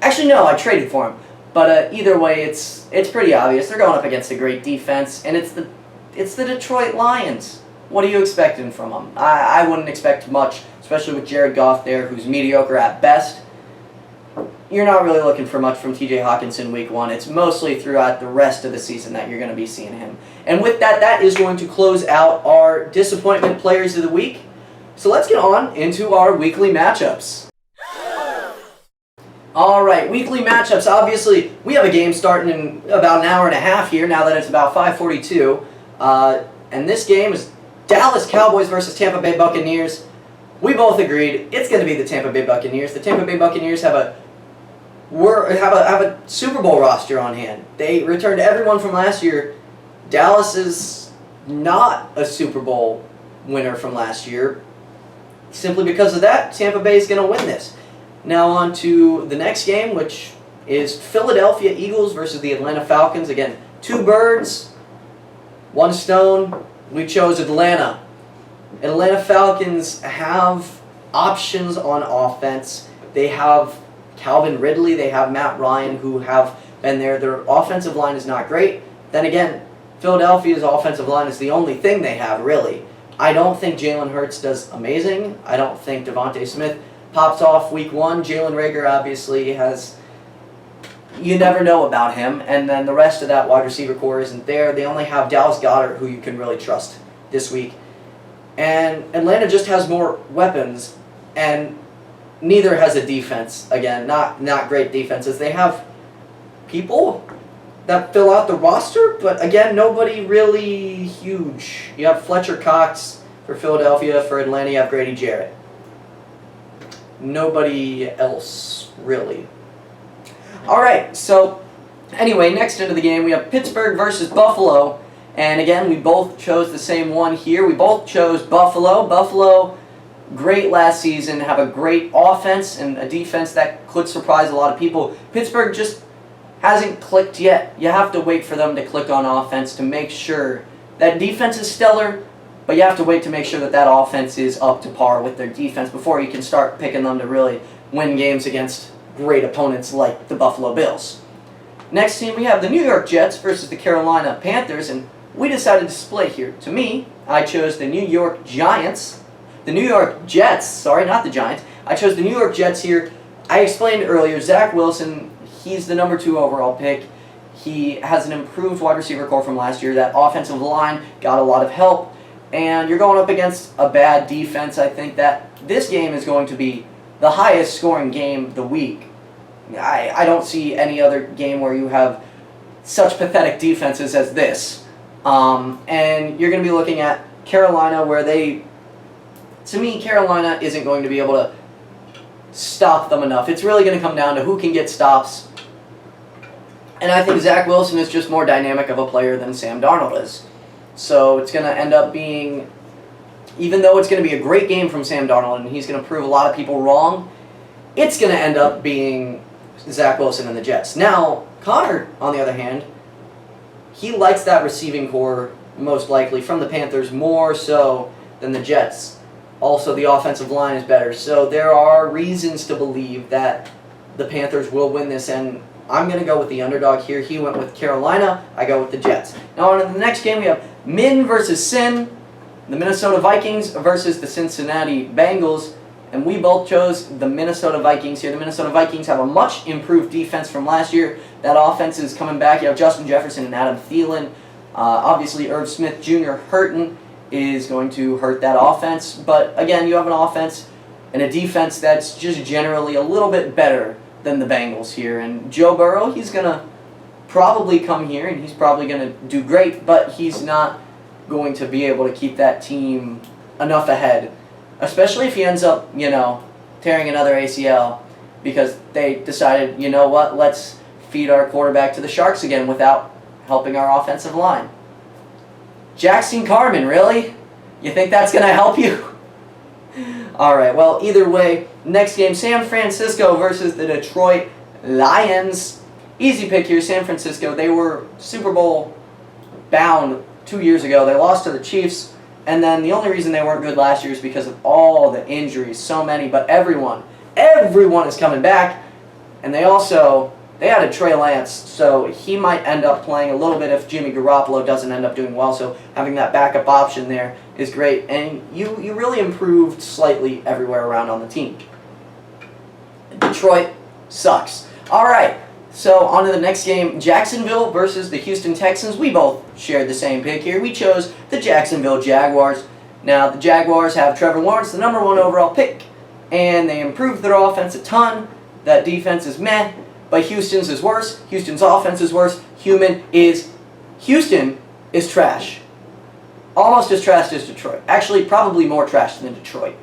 actually no, I traded for him. But either way, it's pretty obvious. They're going up against a great defense, and it's the Detroit Lions. What are you expecting from them? I wouldn't expect much, especially with Jared Goff there, who's mediocre at best. You're not really looking for much from TJ Hawkinson week one. It's mostly throughout the rest of the season that you're going to be seeing him. And with that, that is going to close out our disappointment players of the week. So let's get on into our weekly matchups. Alright, weekly matchups. Obviously, we have a game starting in about an hour and a half here, now that it's about 5:42. And this game is Dallas Cowboys versus Tampa Bay Buccaneers. We both agreed it's going to be the Tampa Bay Buccaneers. The Tampa Bay Buccaneers have a Super Bowl roster on hand. They returned everyone from last year. Dallas is not a Super Bowl winner from last year. Simply because of that, Tampa Bay is going to win this. Now on to the next game, which is Philadelphia Eagles versus the Atlanta Falcons. Again, two birds, one stone. We chose Atlanta. Atlanta Falcons have options on offense. They have Calvin Ridley. They have Matt Ryan, who have been there. Their offensive line is not great. Then again, Philadelphia's offensive line is the only thing they have, really. I don't think Jalen Hurts does amazing. I don't think Devontae Smith pops off week one. Jalen Reagor obviously has you never know about him. And then the rest of that wide receiver core isn't there. They only have Dallas Goedert, who you can really trust this week. And Atlanta just has more weapons, and neither has a defense. Again, not great defenses. They have people that fill out the roster, but again, nobody really huge. You have Fletcher Cox for Philadelphia. For Atlanta, you have Grady Jarrett. Nobody else, really. All right, so anyway, next into the game, we have Pittsburgh versus Buffalo. And again, we both chose the same one here. We both chose Buffalo. Buffalo, great last season, have a great offense and a defense that could surprise a lot of people. Pittsburgh just hasn't clicked yet. You have to wait for them to click on offense to make sure that defense is stellar, but you have to wait to make sure that that offense is up to par with their defense before you can start picking them to really win games against great opponents like the Buffalo Bills. Next team, we have the New York Jets versus the Carolina Panthers, and we decided to split here. To me, I chose the New York Giants. The New York Jets, sorry, not the Giants. I chose the New York Jets here. I explained earlier, Zach Wilson, he's the number 2 overall pick. He has an improved wide receiver core from last year. That offensive line got a lot of help. And you're going up against a bad defense. I think that this game is going to be the highest scoring game of the week. I don't see any other game where you have such pathetic defenses as this. And you're going to be looking at Carolina, where to me, Carolina isn't going to be able to stop them enough. It's really going to come down to who can get stops. And I think Zach Wilson is just more dynamic of a player than Sam Darnold is. So it's going to end up being, even though it's going to be a great game from Sam Darnold and he's going to prove a lot of people wrong, it's going to end up being Zach Wilson and the Jets. Now, Connor, on the other hand, he likes that receiving core most likely from the Panthers more so than the Jets. Also, the offensive line is better. So there are reasons to believe that the Panthers will win this, and I'm going to go with the underdog here. He went with Carolina. I go with the Jets. Now, on to the next game, we have Min versus Sin, the Minnesota Vikings versus the Cincinnati Bengals, and we both chose the Minnesota Vikings here. The Minnesota Vikings have a much improved defense from last year. That offense is coming back. You have Justin Jefferson and Adam Thielen. Obviously, Irv Smith Jr. hurting is going to hurt that offense. But again, you have an offense and a defense that's just generally a little bit better than the Bengals here. And Joe Burrow, he's going to probably come here and he's probably going to do great, but he's not going to be able to keep that team enough ahead, especially if he ends up, tearing another ACL because they decided, you know what, let's feed our quarterback to the Sharks again without helping our offensive line. Jackson Carman, really? You think that's going to help you? All right, well, either way, next game, San Francisco versus the Detroit Lions. Easy pick here, San Francisco. They were Super Bowl bound 2 years ago. They lost to the Chiefs, and then the only reason they weren't good last year is because of all the injuries, so many, but everyone is coming back, and they added Trey Lance, so he might end up playing a little bit if Jimmy Garoppolo doesn't end up doing well, so having that backup option there is great, and you really improved slightly everywhere around on the team. Detroit sucks. All right, so on to the next game, Jacksonville versus the Houston Texans. We both shared the same pick here. We chose the Jacksonville Jaguars. Now, the Jaguars have Trevor Lawrence, the number 1 overall pick, and they improved their offense a ton. That defense is meh, but Houston's is worse. Houston's offense is worse. Houston is trash. Almost as trash as Detroit. Actually, probably more trash than Detroit.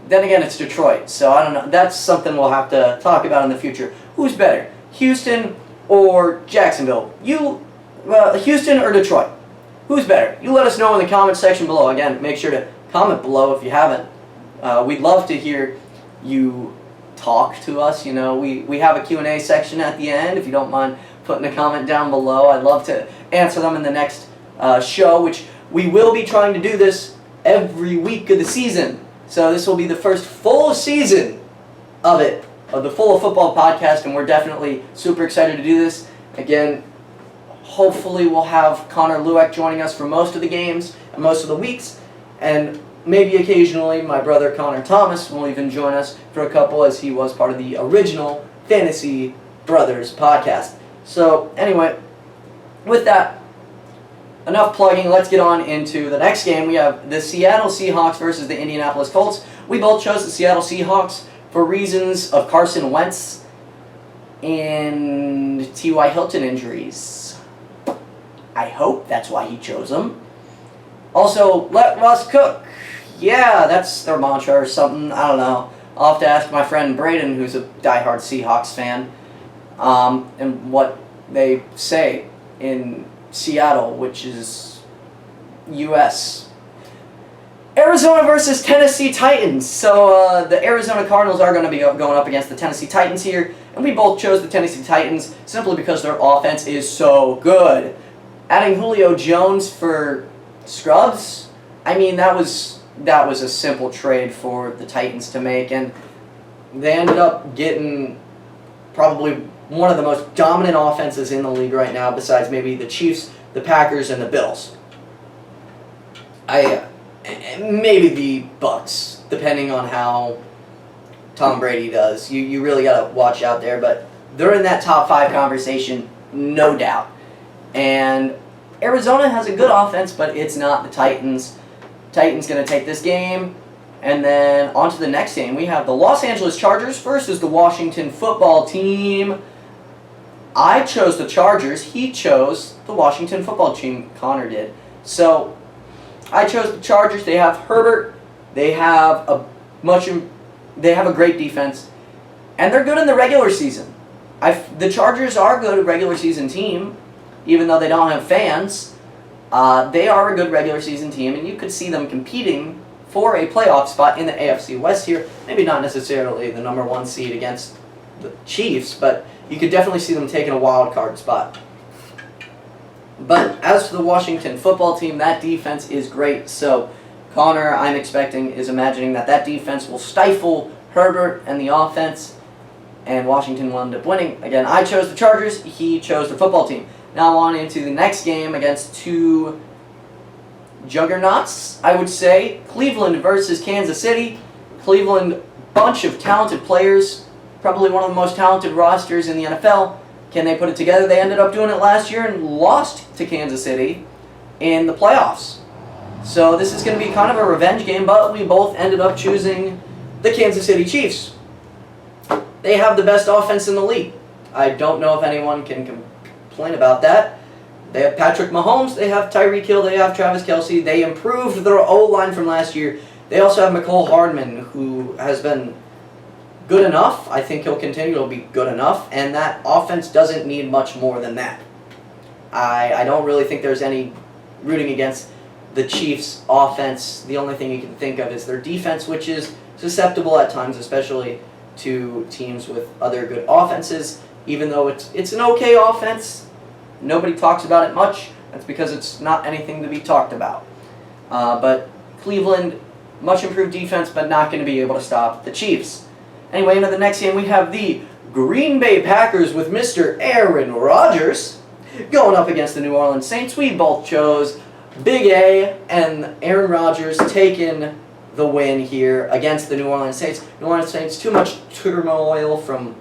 Then again, it's Detroit, so I don't know. That's something we'll have to talk about in the future. Who's better, Houston or Jacksonville? Houston or Detroit? Who's better? You let us know in the comment section below. Again, make sure to comment below if you haven't. We'd love to hear you talk to us. We have a Q&A section at the end. If you don't mind putting a comment down below, I'd love to answer them in the next show, which we will be trying to do this every week of the season. So this will be the first full season of the Full of Football podcast, and we're definitely super excited to do this. Again, hopefully we'll have Connor Lueck joining us for most of the games and most of the weeks, and maybe occasionally my brother Connor Thomas will even join us for a couple, as he was part of the original Fantasy Brothers podcast. So anyway, with that, enough plugging. Let's get on into the next game. We have the Seattle Seahawks versus the Indianapolis Colts. We both chose the Seattle Seahawks for reasons of Carson Wentz and T.Y. Hilton injuries. I hope that's why he chose them. Also, let Russ cook. Yeah, that's their mantra or something. I don't know. I'll have to ask my friend Braden, who's a diehard Seahawks fan, and what they say in Seattle, which is U.S. Arizona versus Tennessee Titans. So the Arizona Cardinals are going to be going up against the Tennessee Titans here, and we both chose the Tennessee Titans simply because their offense is so good. Adding Julio Jones for Scrubs, I mean, that was a simple trade for the Titans to make, and they ended up getting probably one of the most dominant offenses in the league right now, besides maybe the Chiefs, the Packers, and the Bills. Maybe the Bucks, depending on how Tom Brady does. You really got to watch out there, but they're in that top 5 conversation, no doubt. And Arizona has a good offense, but it's not the Titans. Titans going to take this game. And then on to the next game. We have the Los Angeles Chargers versus the Washington Football Team. I chose the Chargers. He chose the Washington Football Team. Connor did. So I chose the Chargers. They have Herbert. They have a great defense, and they're good in the regular season. The Chargers are a good regular season team, even though they don't have fans. They are a good regular season team, and you could see them competing for a playoff spot in the AFC West here. Maybe not necessarily the number 1 seed against the Chiefs, but you could definitely see them taking a wild card spot. But as for the Washington Football Team, that defense is great. So Connor, I'm expecting, is imagining that defense will stifle Herbert and the offense, and Washington will end up winning. Again, I chose the Chargers. He chose the Football Team. Now on into the next game against 2 juggernauts, I would say. Cleveland versus Kansas City. Cleveland, bunch of talented players, probably one of the most talented rosters in the NFL. Can they put it together? They ended up doing it last year and lost to Kansas City in the playoffs. So this is going to be kind of a revenge game, but we both ended up choosing the Kansas City Chiefs. They have the best offense in the league. I don't know if anyone can complain about that. They have Patrick Mahomes, they have Tyreek Hill, they have Travis Kelce. They improved their O-line from last year. They also have McCole Hardman, who has been good enough. I think he'll continue to be good enough, and that offense doesn't need much more than that. I don't really think there's any rooting against the Chiefs' offense. The only thing you can think of is their defense, which is susceptible at times, especially to teams with other good offenses. Even though it's an okay offense, nobody talks about it much. That's because it's not anything to be talked about. But Cleveland, much improved defense, but not going to be able to stop the Chiefs. Anyway, into the next game, we have the Green Bay Packers with Mr. Aaron Rodgers going up against the New Orleans Saints. We both chose Big A and Aaron Rodgers taking the win here against the New Orleans Saints. New Orleans Saints, too much turmoil from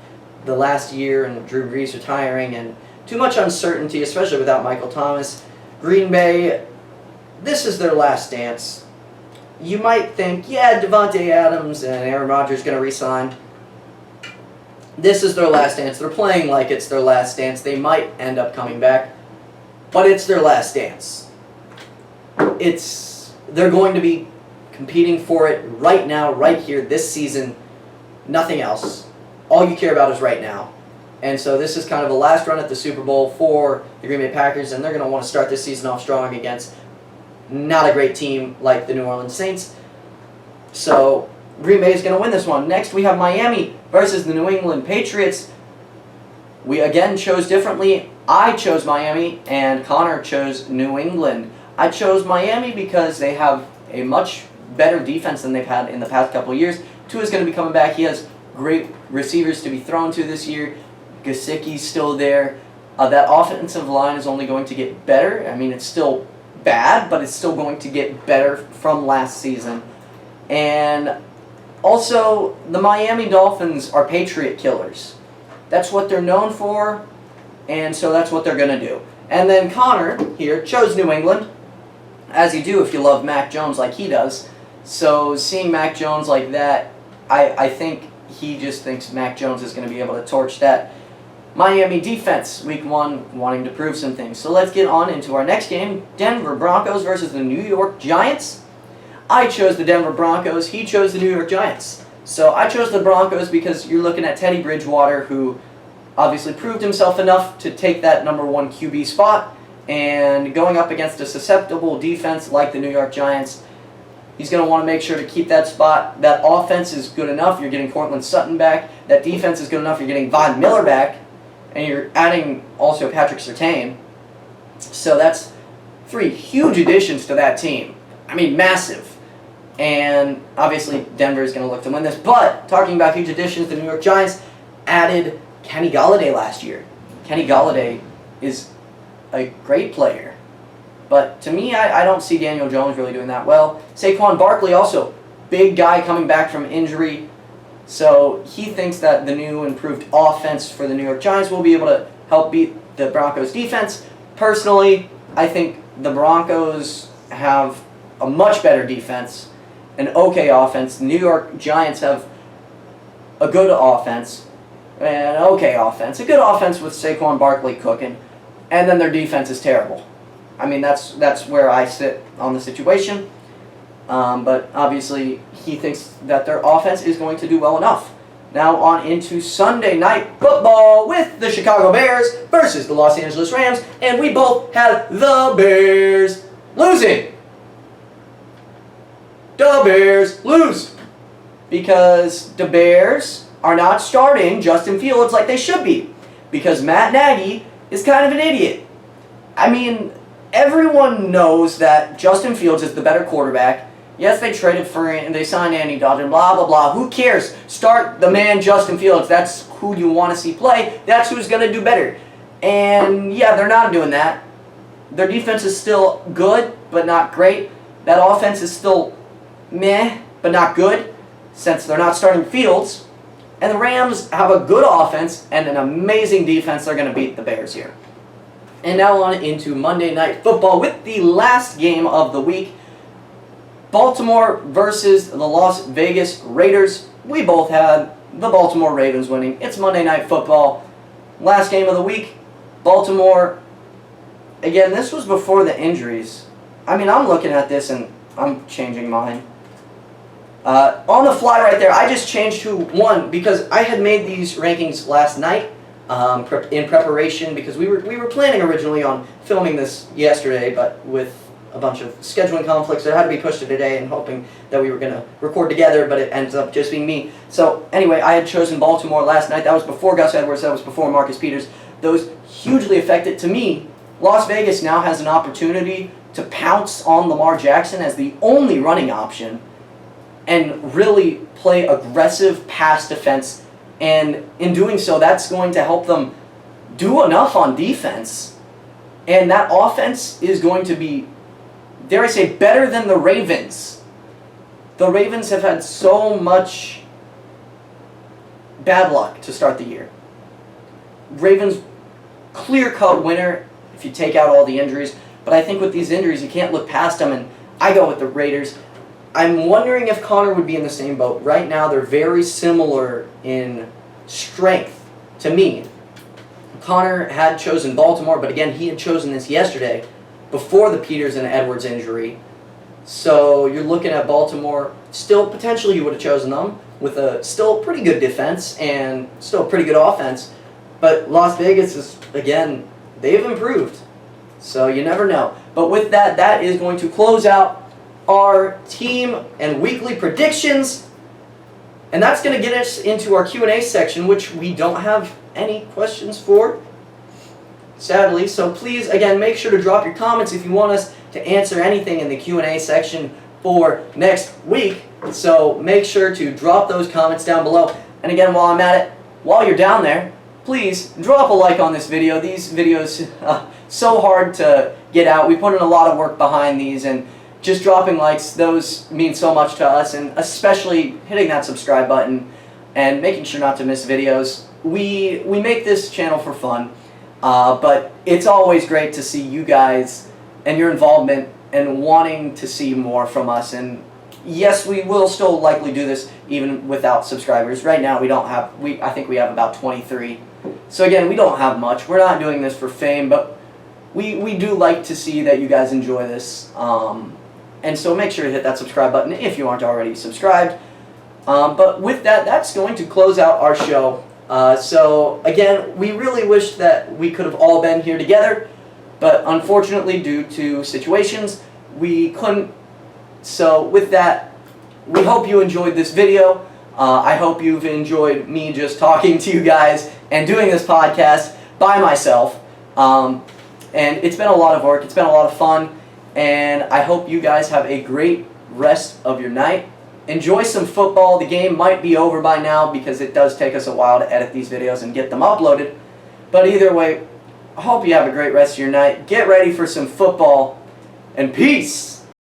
the last year and Drew Brees retiring, and too much uncertainty, especially without Michael Thomas. Green Bay, this is their last dance. You might think, yeah, Devontae Adams and Aaron Rodgers going to re-sign. This is their last dance. They're playing like it's their last dance. They might end up coming back, but it's their last dance. They're going to be competing for it right now, right here, this season. Nothing else. All you care about is right now. And so this is kind of a last run at the Super Bowl for the Green Bay Packers, and they're going to want to start this season off strong against not a great team like the New Orleans Saints. So Green Bay is going to win this one. Next, we have Miami versus the New England Patriots. We again chose differently. I chose Miami, and Connor chose New England. I chose Miami because they have a much better defense than they've had in the past couple of years. Tua is going to be coming back. He has great receivers to be thrown to this year. Gesicki's still there. That offensive line is only going to get better. I mean, it's still bad, but it's still going to get better from last season. And also, the Miami Dolphins are Patriot killers. That's what they're known for, and so that's what they're going to do. And then Connor here chose New England, as you do if you love Mac Jones like he does. So seeing Mac Jones like that, I think he just thinks Mac Jones is going to be able to torch that Miami defense week 1, wanting to prove some things. So let's get on into our next game, Denver Broncos versus the New York Giants. I chose the Denver Broncos, he chose the New York Giants. So I chose the Broncos because you're looking at Teddy Bridgewater, who obviously proved himself enough to take that number 1 QB spot, and going up against a susceptible defense like the New York Giants, he's going to want to make sure to keep that spot. That offense is good enough, you're getting Courtland Sutton back. That defense is good enough, you're getting Von Miller back, and you're adding also Patrick Surtain. So that's 3 huge additions to that team. I mean, massive. And obviously Denver is going to look to win this. But talking about huge additions, the New York Giants added Kenny Golladay last year. Kenny Golladay is a great player. But to me, I don't see Daniel Jones really doing that well. Saquon Barkley also, big guy coming back from injury. So he thinks that the new improved offense for the New York Giants will be able to help beat the Broncos defense. Personally, I think the Broncos have a much better defense, an okay offense. The New York Giants have a good offense, an okay offense, a good offense with Saquon Barkley cooking, and then their defense is terrible. I mean, that's where I sit on the situation. But obviously, he thinks that their offense is going to do well enough. Now on into Sunday Night Football with the Chicago Bears versus the Los Angeles Rams, and we both have the Bears losing. The Bears lose because the Bears are not starting Justin Fields like they should be, because Matt Nagy is kind of an idiot. I mean, everyone knows that Justin Fields is the better quarterback. Yes, they traded for him and they signed Andy Dalton, blah, blah, blah. Who cares? Start the man Justin Fields. That's who you want to see play. That's who's going to do better. And yeah, they're not doing that. Their defense is still good, but not great. That offense is still meh, but not good, since they're not starting Fields. And the Rams have a good offense and an amazing defense. They're going to beat the Bears here. And now on into Monday Night Football with the last game of the week. Baltimore versus the Las Vegas Raiders. We both had the Baltimore Ravens winning. It's Monday Night Football. Last game of the week. Baltimore. Again, this was before the injuries. I mean, I'm looking at this and I'm changing mine. On the fly right there, I just changed who won because I had made these rankings last night in preparation, because we were planning originally on filming this yesterday, but with a bunch of scheduling conflicts, it had to be pushed to today, and hoping that we were going to record together, but it ends up just being me. So anyway, I had chosen Baltimore last night. That was before Gus Edwards. That was before Marcus Peters. Those hugely affected. To me, Las Vegas now has an opportunity to pounce on Lamar Jackson as the only running option and really play aggressive pass defense. And in doing so, that's going to help them do enough on defense. And that offense is going to be, dare I say, better than the Ravens. The Ravens have had so much bad luck to start the year. Ravens, clear-cut winner if you take out all the injuries. But I think with these injuries, you can't look past them, and I go with the Raiders. I'm wondering if Connor would be in the same boat. Right now, they're very similar in strength to me. Connor had chosen Baltimore, but again, he had chosen this yesterday before the Peters and Edwards injury. So you're looking at Baltimore. Still, potentially, you would have chosen them with a still pretty good defense and still pretty good offense. But Las Vegas is, again, they've improved. So you never know. But with that, that is going to close out our team and weekly predictions, and that's going to get us into our Q&A section, which we don't have any questions for, sadly. So please, again, make sure to drop your comments if you want us to answer anything in the Q&A section for next week. So make sure to drop those comments down below. And again, while I'm at it, while you're down there, please drop a like on this video. These videos so hard to get out. We put in a lot of work behind these, and just dropping likes, those mean so much to us, and especially hitting that subscribe button and making sure not to miss videos. we make this channel for fun, but it's always great to see you guys and your involvement and wanting to see more from us. And yes, we will still likely do this even without subscribers. Right now we don't have, I think we have about 23. So again, we don't have much. We're not doing this for fame, but we do like to see that you guys enjoy this. And so make sure to hit that subscribe button if you aren't already subscribed. But with that, that's going to close out our show. So again, we really wish that we could have all been here together, but unfortunately due to situations, we couldn't. So with that, we hope you enjoyed this video. I hope you've enjoyed me just talking to you guys and doing this podcast by myself. And it's been a lot of work, it's been a lot of fun, and I hope you guys have a great rest of your night. Enjoy some football. The game might be over by now because it does take us a while to edit these videos and get them uploaded. But either way, I hope you have a great rest of your night. Get ready for some football, and peace!